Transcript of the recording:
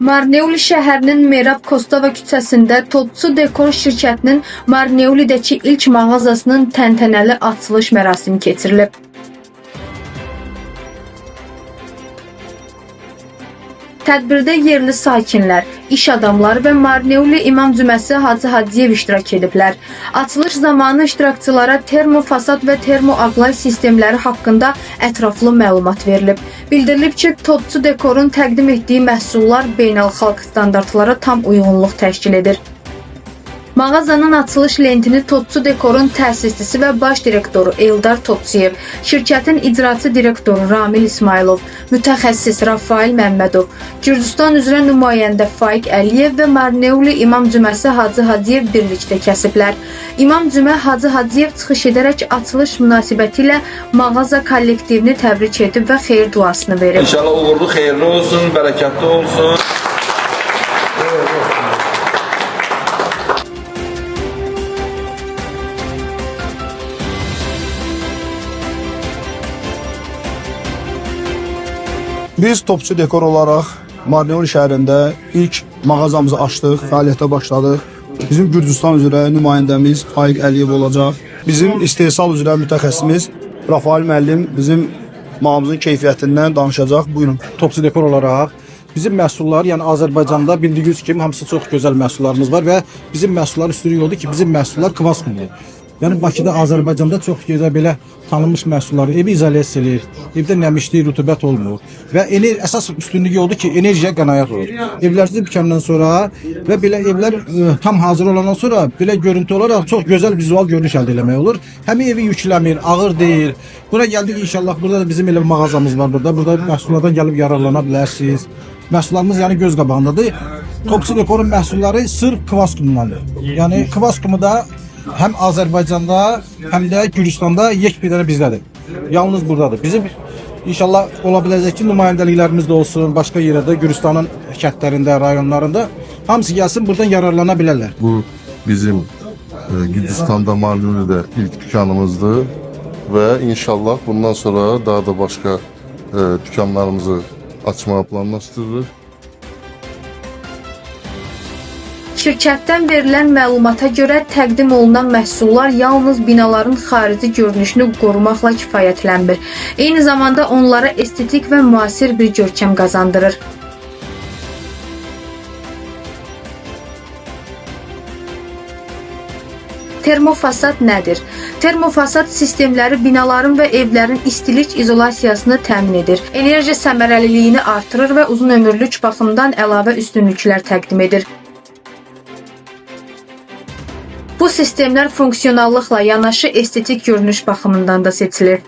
Marneuli şəhərinin Merab Kostova küçəsində Topçu Dekor şirkətinin Marneulidəki ilk mağazasının təntənəli açılış mərasimi keçirilib. Tədbirdə yerli sakinlər, iş adamları və Marneuli İmam Cüməsi Hacı Hacıyev iştirak ediblər. Açılış zamanı iştirakçılara termofasad və termoaqlay sistemləri haqqında ətraflı məlumat verilib. Bildirilib ki, Topçu Dekorun təqdim etdiyi məhsullar beynəlxalq standartlara tam uyğunluq təşkil edir. Mağazanın açılış lentini Topçu Dekorun təsisçisi və baş direktoru Eldar Topçuyev, şirkətin icraçı direktoru Ramil İsmailov, mütəxəssis Rafail Məmmədov, Gürcüstan üzrə nümayəndə Faiq Əliyev və Marneuli İmam Cüməsi Hacı Hacıyev birlikdə kəsiblər. İmam Cümə Hacı Hacıyev çıxış edərək açılış münasibətilə mağaza kollektivini təbrik edib və xeyir duasını verib. İnşallah uğurlu, xeyirli olsun, bərəkətli olsun. Biz Topçu Dekor olaraq Marneuli şəhərində ilk mağazamızı açdıq, fəaliyyətə başladıq. Bizim Gürcüstan üzrə nümayəndəmiz Faiq Əliyev olacaq. Bizim istehsal üzrə mütəxəssisimiz Rafail müəllim bizim mağazamızın keyfiyyətindən danışacaq. Buyurun. Topçu Dekor olaraq bizim məhsullar, yəni Azərbaycanda bildiyiniz kimi hamısı çox gözəl məhsullarımız var və bizim məhsullar üstünlük oldu ki, bizim məhsullar kvas kumlu. Yəni Bakıda, Azərbaycanda çox gözəl belə tanınmış məhsulları evi izolyasiya edir, evdə nəmişlik, rütubət olmur və əsas üstünlüyü oldu ki, enerjiyə qənaət olur. Evlərsiz bitkəndən sonra və belə evlər tam hazır olandan sonra belə görüntü olaraq çox gözəl vizual görünüş əldə etmək olur. Həmin evi yükləmir, ağır deyil. Bura gəldik inşallah, burada da bizim elə mağazamız var burada. Burada məhsullardan gəlib yararlana bilərsiniz. Məhsullarımız yəni göz qabağındadır. Topçu Dekorun məhsulları sırf kvas kumundandır. Yəni kvas kumu da həm Azərbaycanda, həm də Gürcüstanda yekpidənə bizdədir. Yalnız buradadır. Bizim inşallah ola biləcək ki, nümayəndəliklərimiz də olsun, başqa yerdə, Gürcüstanın kəndlərində, rayonlarında hamısı gəlsin, buradan yararlana bilərlər. Bu bizim Gürcüstanda, Marneoli'də ilk dükkanımızdır və inşallah bundan sonra daha da başqa dükkanlarımızı açmağı planlaşdırırıq. Şirkətdən verilən məlumata görə təqdim olunan məhsullar yalnız binaların xarici görünüşünü qorumaqla kifayətlənmir. Eyni zamanda onlara estetik və müasir bir görkəm qazandırır. Termofasad nədir? Termofasad sistemləri binaların və evlərin istilik izolasiyasını təmin edir, enerji səmərəliliyini artırır və uzun ömürlük baxımdan əlavə üstünlüklər təqdim edir. Bu sistemlər funksionallıqla yanaşı estetik görünüş baxımından da seçilir.